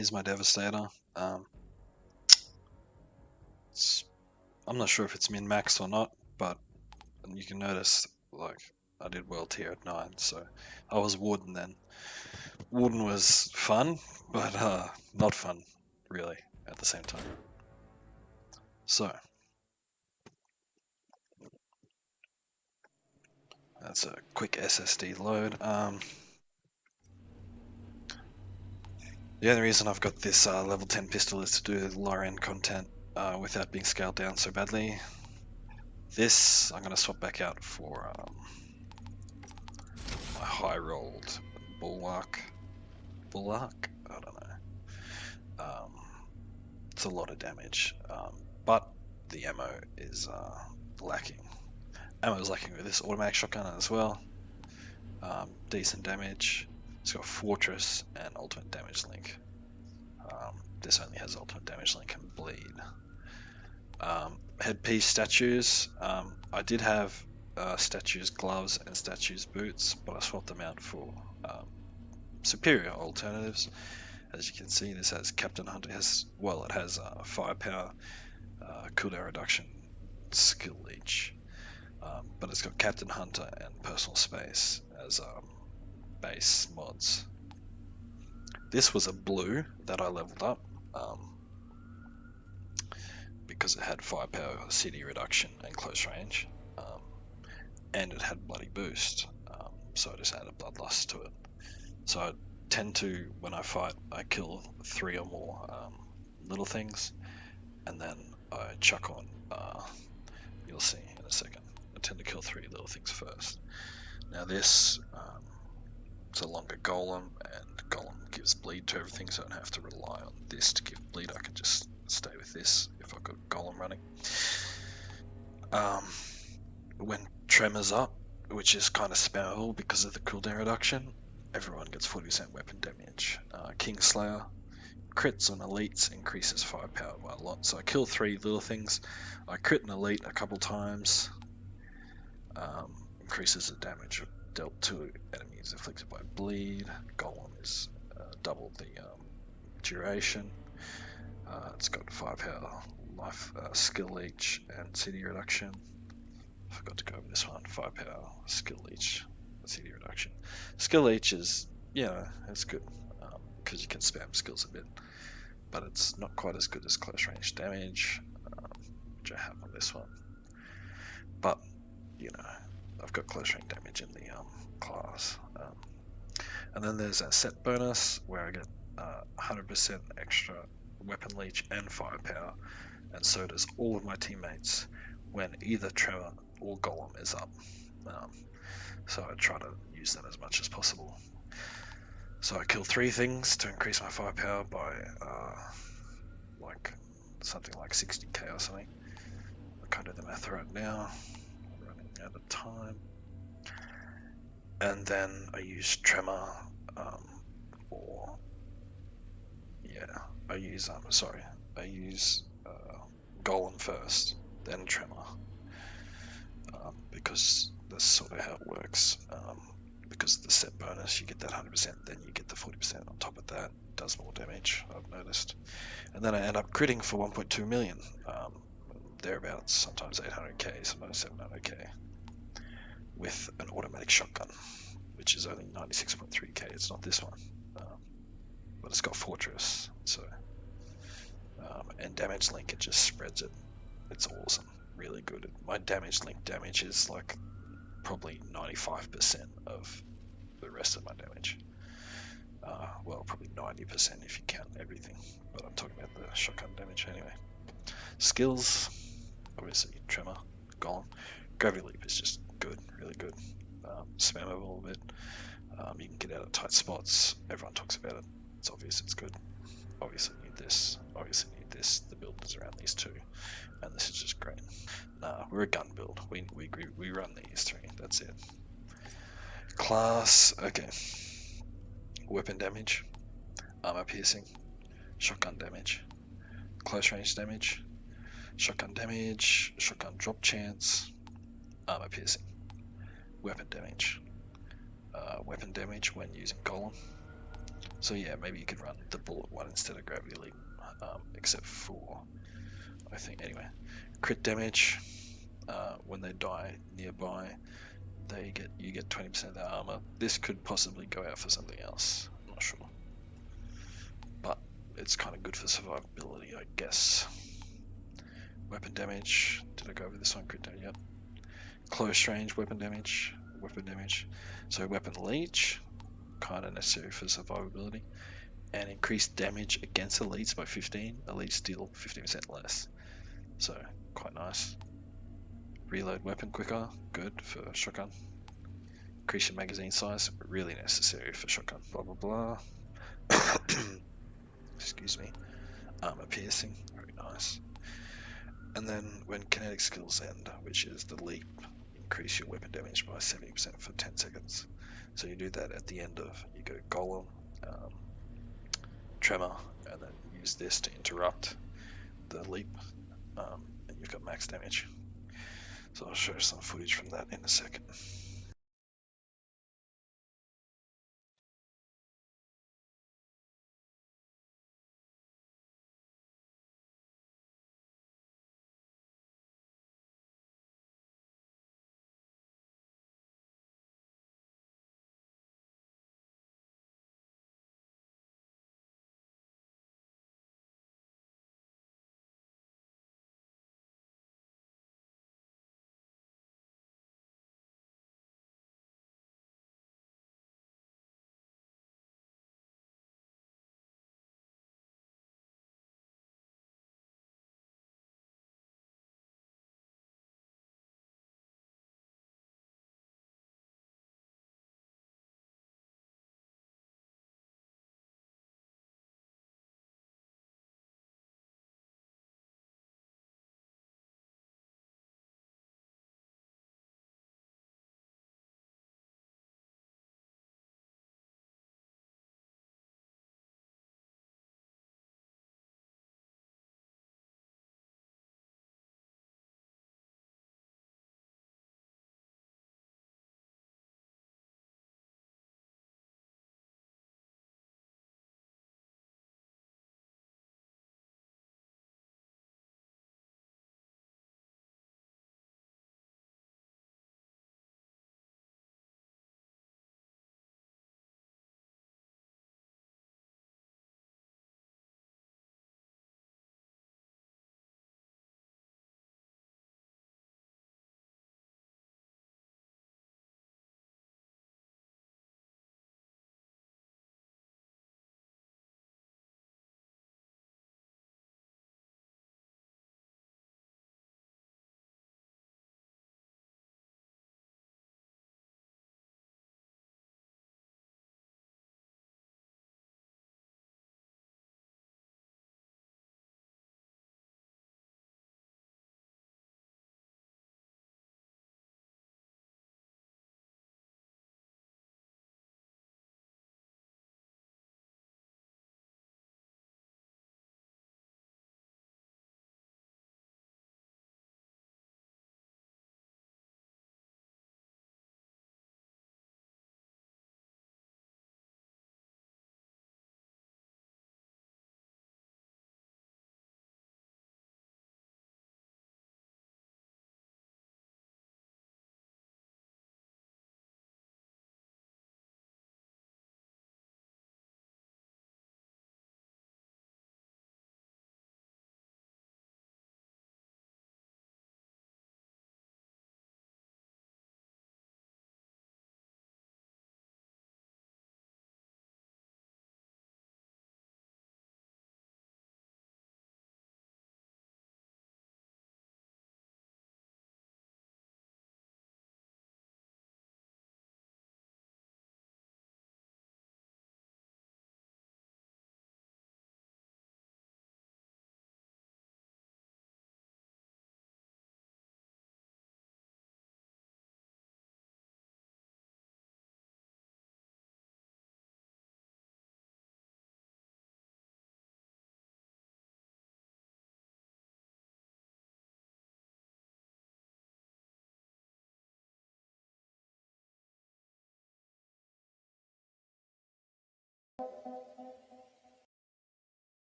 Here's my Devastator. I'm not sure if it's min-max or not, but you can notice, like, I did well tier at 9, so I was Warden then. Warden was fun, but not fun, really, at the same time. So, that's a quick SSD load. The only reason I've got this level 10 pistol is to do lower end content without being scaled down so badly. This I'm going to swap back out for my high rolled bulwark. Bulwark? I don't know. It's a lot of damage, but the ammo is lacking. Ammo is lacking with this automatic shotgun as well. Decent damage. It's got Fortress and Ultimate Damage Link. This only has Ultimate Damage Link and Bleed. Headpiece statues. I did have statues gloves and statues boots, but I swapped them out for superior alternatives. As you can see, this has Captain Hunter. It has firepower, cooldown reduction, skill leech, but it's got Captain Hunter and personal space as base mods. This was a blue that I leveled up because it had firepower, CD reduction, and close range, and it had bloody boost. So I just added bloodlust to it. So I tend to, when I fight, I kill 3 or more little things, and then I chuck on. You'll see in a second. I tend to kill 3 little things first. Now this, it's a longer golem, and golem gives bleed to everything, so I don't have to rely on this to give bleed. I can just stay with this if I've got golem running. When tremors up, which is kind of spammable because of the cooldown reduction, everyone gets 40% weapon damage. Kingslayer, crits on elites increases firepower by a lot. So I kill 3 little things. I crit an elite a couple times. Increases the damage dealt to enemies afflicted by bleed. Golem is double the duration. It's got firepower, life, skill leech, and CD reduction. I forgot to go over this one. Firepower, skill leech, CD reduction. Skill leech is, it's good because you can spam skills a bit, but it's not quite as good as close range damage, which I have on this one. But I've got close range damage in the class. And then there's a set bonus where I get 100% extra weapon leech and firepower, and so does all of my teammates when either tremor or golem is up. So I try to use that as much as possible. So I kill 3 things to increase my firepower by something like 60k or something. I can't do the math right now. I'm running out of time. And then I use tremor, I use golem first, then tremor, because that's sort of how it works. Because of the set bonus, you get that 100%, then you get the 40% on top of that. It does more damage, I've noticed. And then I end up critting for 1.2 million, thereabouts, sometimes 800k, sometimes 700k, with an automatic shotgun, which is only 96.3k. It's not this one, but it's got Fortress, so and damage link, it just spreads it. It's awesome, really good. My damage link damage is like probably 95% of the rest of my damage. Well, probably 90% if you count everything, but I'm talking about the shotgun damage anyway. Skills, obviously tremor, golem. Gravity leap is just good, really good. Spammable a little bit. You can get out of tight spots. Everyone talks about it. It's obvious it's good. Obviously need this. Obviously need this. The build is around these 2, and this is just great. Nah, we're a gun build. We run these 3. That's it. Class. Okay. Weapon damage, armor piercing, shotgun damage, close range damage, shotgun damage, shotgun drop chance, armor piercing, weapon damage when using golem, So yeah, maybe you could run the bullet one instead of gravity leap, except for, I think, anyway, crit damage. When they die nearby, you get 20% of their armor. This could possibly go out for something else. I'm not sure, but it's kind of good for survivability, I guess. Weapon damage. Did I go over this one? Crit damage. Yep. Close range weapon damage. Weapon damage. So weapon leech, kind of necessary for survivability. And increased damage against elites by 15. Elites deal 15% less. So quite nice. Reload weapon quicker. Good for shotgun. Increase your magazine size. Really necessary for shotgun. Blah blah blah. Excuse me. Armor piercing. Very nice. And then when kinetic skills end, which is the leap, increase your weapon damage by 70% for 10 seconds. So you do that at the end of, you go golem, tremor, and then use this to interrupt the leap, and you've got max damage. So I'll show some footage from that in a second.